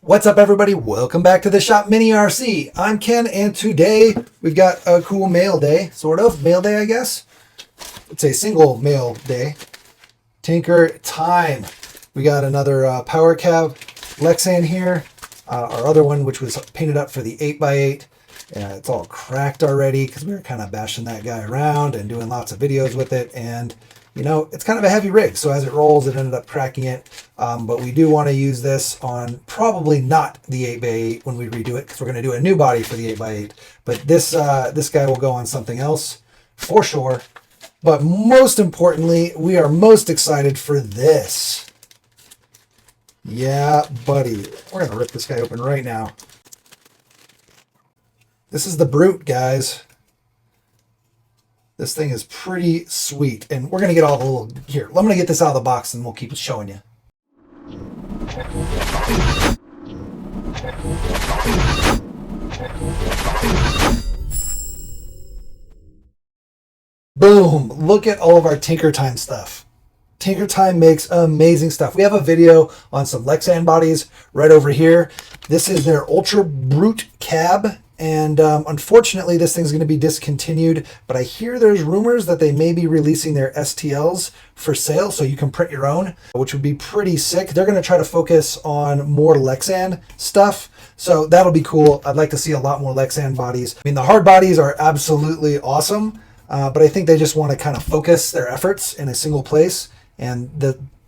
What's up, everybody? Welcome back to the Shop Mini RC. I'm Ken, and today we've got a cool mail day, sort of. Mail day, I guess. It's a single mail day. Tinker time. We got another Power Cab Lexan here. Our other one, which was painted up for the 8x8. It's all cracked already because we were kind of bashing that guy around and doing lots of videos with it. And you know, it's kind of a heavy rig, so as it rolls, it ended up cracking it. But we do want to use this on probably not the 8x8 when we redo it, because we're going to do a new body for the 8x8. But this guy will go on something else for sure. But most importantly, we are most excited for this. Yeah, buddy. We're going to rip this guy open right now. This is the Brute, guys. This thing is pretty sweet, and we're going to get all the little... Here, I'm going to get this out of the box, and we'll keep showing you. Boom! Look at all of our Tinker Time stuff. Tinker Time makes amazing stuff. We have a video on some Lexan bodies right over here. This is their Ultra Brute cab. And unfortunately, this thing's going to be discontinued, but I hear there's rumors that they may be releasing their STLs for sale, so you can print your own, which would be pretty sick. They're going to try to focus on more Lexan stuff, so that'll be cool. I'd like to see a lot more Lexan bodies. I mean, the hard bodies are absolutely awesome, but I think they just want to kind of focus their efforts in a single place, and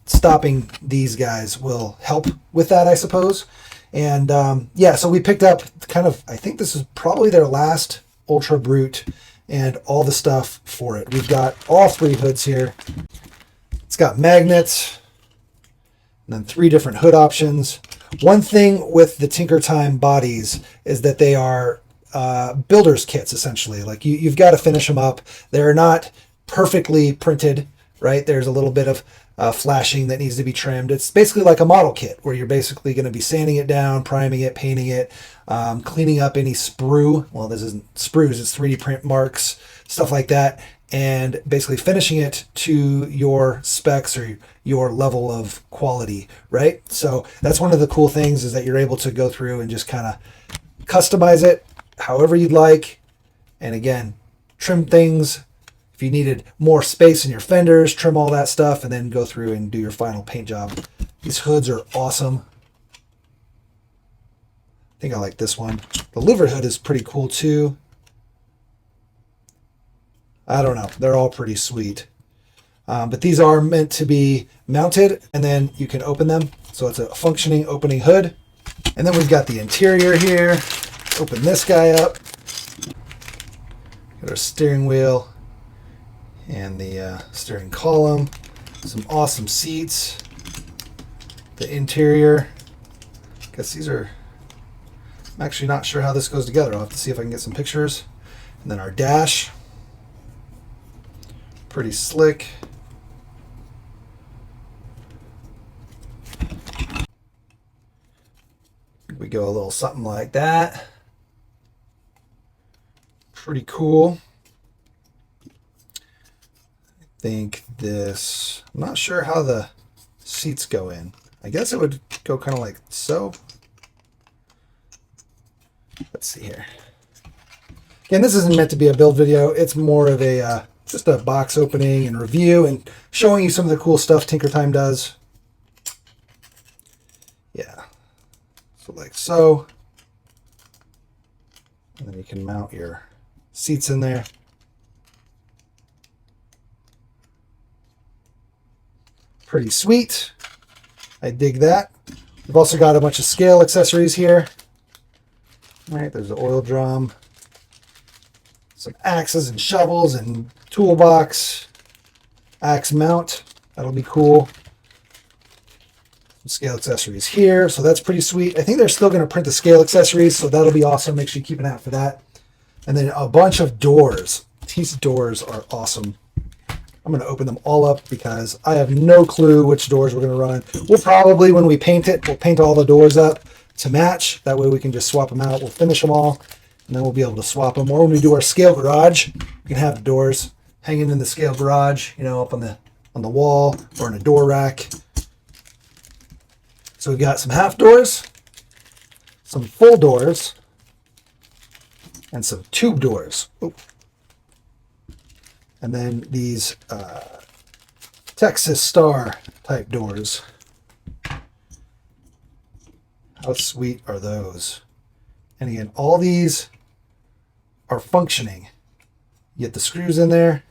stopping these guys will help with that, I suppose. And yeah, so we picked up kind of, I think this is probably their last Ultra Brute and all the stuff for it. We've got all three hoods here. It's got magnets and then 3 different hood options. One thing with the Tinker Time bodies is that they are builder's kits, essentially. Like you've got to finish them up. They're not perfectly printed, right? There's a little bit of flashing that needs to be trimmed. It's basically like a model kit where you're basically going to be sanding it down, priming it, painting it, cleaning up any sprue. Well, this isn't sprues, it's 3D print marks, stuff like that, and basically finishing it to your specs or your level of quality, right? So that's one of the cool things, is that you're able to go through and just kind of customize it however you'd like. And again, trim things. If you needed more space in your fenders, trim all that stuff, and then go through and do your final paint job. These hoods are awesome. I think I like this one. The louvered hood is pretty cool too. I don't know. They're all pretty sweet. But these are meant to be mounted, and then you can open them. So it's a functioning opening hood. And then we've got the interior here. Open this guy up. Got our steering wheel and the steering column, some awesome seats, the interior. Guess these are, I'm actually not sure how this goes together. I'll have to see if I can get some pictures. And then our dash, pretty slick. We go a little something like that. Pretty cool. Think this, I'm not sure how the seats go in. I guess it would go kind of like so. Let's see here. Again, this isn't meant to be a build video. It's more of a just a box opening and review and showing you some of the cool stuff Tinker Time does. Yeah, so like so. And then you can mount your seats in there. Pretty sweet. I dig that. We've also got a bunch of scale accessories here. All right, there's the oil drum, some axes and shovels and toolbox, axe mount. That'll be cool. Some scale accessories here, so that's pretty sweet. I think they're still going to print the scale accessories, so that'll be awesome. Make sure you keep an eye out for that. And then a bunch of doors. These doors are awesome. I'm going to open them all up because I have no clue which doors we're going to run. We'll probably, when we paint it, we'll paint all the doors up to match. That way we can just swap them out. We'll finish them all, and then we'll be able to swap them. Or when we do our scale garage, we can have the doors hanging in the scale garage, you know, up on the wall or in a door rack. So we've got some half doors, some full doors, and some tube doors. Oop. And then these Texas Star type doors. How sweet are those? And again, all these are functioning. You get the screws in there.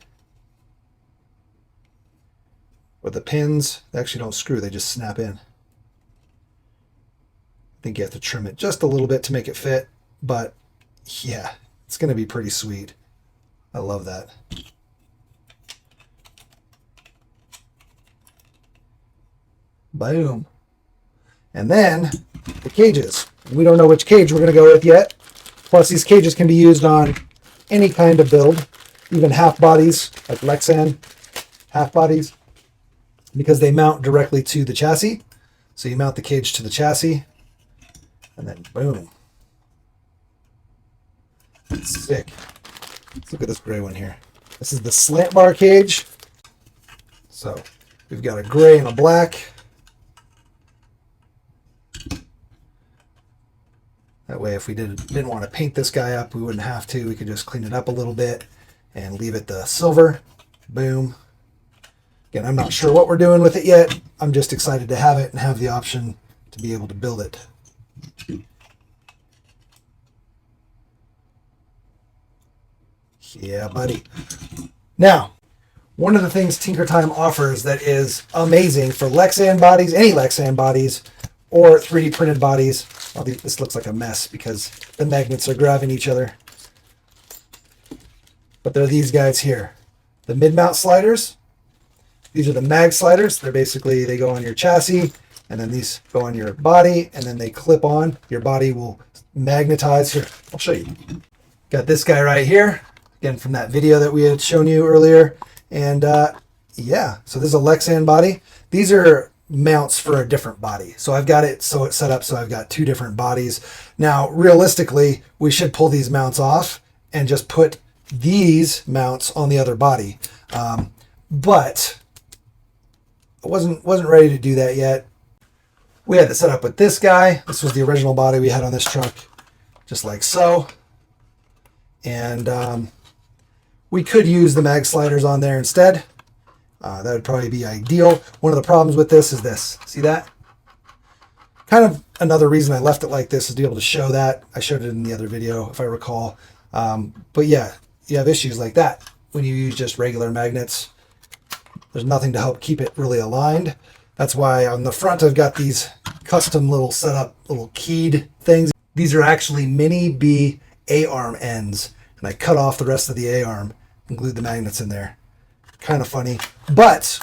With the pins, they actually don't screw, they just snap in. I think you have to trim it just a little bit to make it fit, but yeah, it's going to be pretty sweet. I love that. Boom. And then the cages. We don't know which cage we're going to go with yet. Plus, these cages can be used on any kind of build, even half bodies, like Lexan half bodies, because they mount directly to the chassis. So you mount the cage to the chassis, and then boom. That's sick. Let's look at this gray one here. This is the slant bar cage. So we've got a gray and a black. That way, if we didn't want to paint this guy up, we wouldn't have to. We could just clean it up a little bit and leave it the silver. Boom. Again, I'm not sure what we're doing with it yet. I'm just excited to have it and have the option to be able to build it. Yeah, buddy. Now, one of the things Tinker Time offers that is amazing for Lexan bodies, any Lexan bodies, or 3D printed bodies. Well, this looks like a mess because the magnets are grabbing each other. But they're these guys here. The mid-mount sliders. These are the mag sliders. They're basically, they go on your chassis, and then these go on your body, and then they clip on. Your body will magnetize. Here, I'll show you. Got this guy right here. Again, from that video that we had shown you earlier. And yeah, so this is a Lexan body. These are mounts for a different body. So I've got it so it's set up so I've got two different bodies. Now, realistically, we should pull these mounts off and just put these mounts on the other body. But I wasn't ready to do that yet. We had to set up with this guy. This was the original body we had on this truck, just like so. And we could use the mag sliders on there instead. That would probably be ideal. One of the problems with this is this. See that? Kind of another reason I left it like this is to be able to show that. I showed it in the other video, if I recall. But yeah, you have issues like that when you use just regular magnets. There's nothing to help keep it really aligned. That's why on the front I've got these custom little setup, little keyed things. These are actually mini B A-arm ends. And I cut off the rest of the A-arm and glued the magnets in there. Kind of funny. But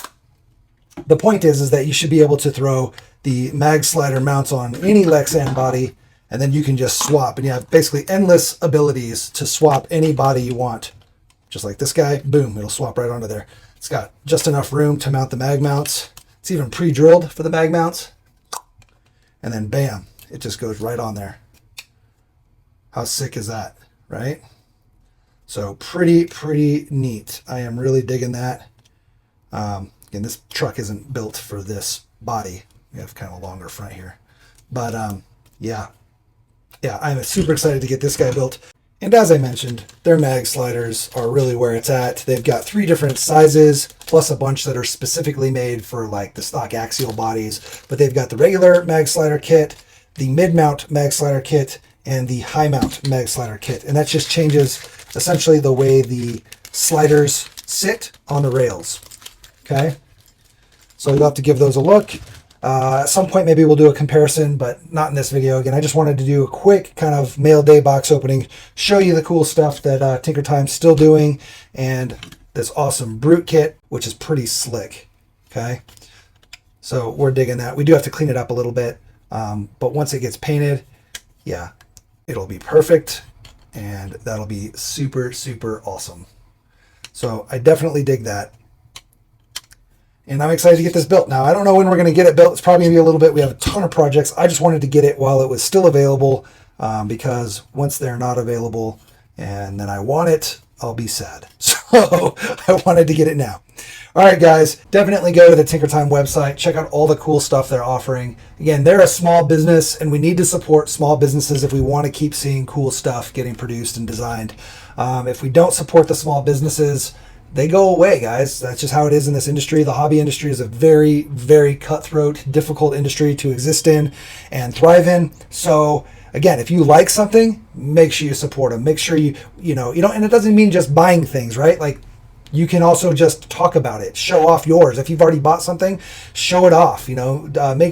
the point is that you should be able to throw the mag slider mounts on any Lexan body, and then you can just swap. And you have basically endless abilities to swap any body you want. Just like this guy, boom, it'll swap right onto there. It's got just enough room to mount the mag mounts. It's even pre-drilled for the mag mounts. And then bam, it just goes right on there. How sick is that, right? So pretty neat. I am really digging that. Again, this truck isn't built for this body. We have kind of a longer front here. But yeah, I'm super excited to get this guy built. And as I mentioned, their mag sliders are really where it's at. They've got 3 different sizes, plus a bunch that are specifically made for like the stock axial bodies. But they've got the regular mag slider kit, the mid-mount mag slider kit, and the high mount mag slider kit. And that just changes essentially the way the sliders sit on the rails. Okay, so you'll have to give those a look. At some point maybe we'll do a comparison, but not in this video. Again, I just wanted to do a quick kind of mail day box opening, show you the cool stuff that Tinker Time's still doing, and this awesome Brute kit, which is pretty slick. Okay, so we're digging that. We do have to clean it up a little bit, but once it gets painted, yeah, it'll be perfect, and that'll be super awesome. So I definitely dig that. And I'm excited to get this built. Now, I don't know when we're going to get it built. It's probably going to be a little bit. We have a ton of projects. I just wanted to get it while it was still available, because once they're not available and then I want it, I'll be sad. So So I wanted to get it now. All right, guys, definitely go to the Tinker Time website. Check out all the cool stuff they're offering. Again, they're a small business, and we need to support small businesses if we want to keep seeing cool stuff getting produced and designed. If we don't support the small businesses, they go away, guys. That's just how it is in this industry. The hobby industry is a very, very cutthroat, difficult industry to exist in and thrive in. So again, if you like something, make sure you support them. Make sure you know, and it doesn't mean just buying things, right? Like, you can also just talk about it, show off yours. If you've already bought something, show it off. Make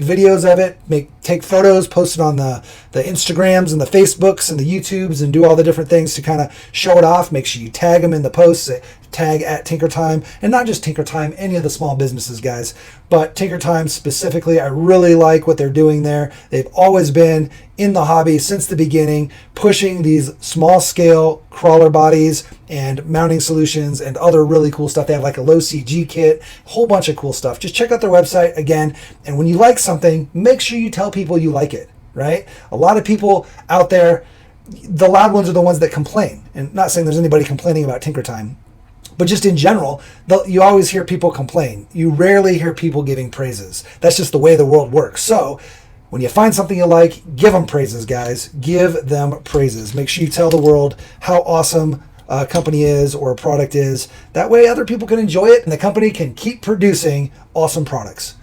videos of it, take photos, post it on the Instagrams and the Facebooks and the YouTubes, and do all the different things to kind of show it off. Make sure you tag them in the posts. Tag at Tinker Time, and not just Tinker Time, any of the small businesses, guys, but Tinker Time specifically. I really like what they're doing there. They've always been in the hobby since the beginning, pushing these small scale crawler bodies and mounting solutions and other really cool stuff. They have like a low CG kit, a whole bunch of cool stuff. Just check out their website again, and when you like something, make sure you tell people you like it, right? A lot of people out there, the loud ones are the ones that complain, and not saying there's anybody complaining about Tinker Time, but just in general, you always hear people complain. You rarely hear people giving praises. That's just the way the world works. So when you find something you like, give them praises, guys. Give them praises. Make sure you tell the world how awesome a company is or a product is. That way other people can enjoy it and the company can keep producing awesome products.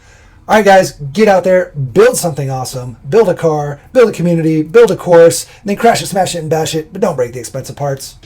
All right, guys, get out there, build something awesome, build a car, build a community, build a course, and then crash it, smash it, and bash it, but don't break the expensive parts.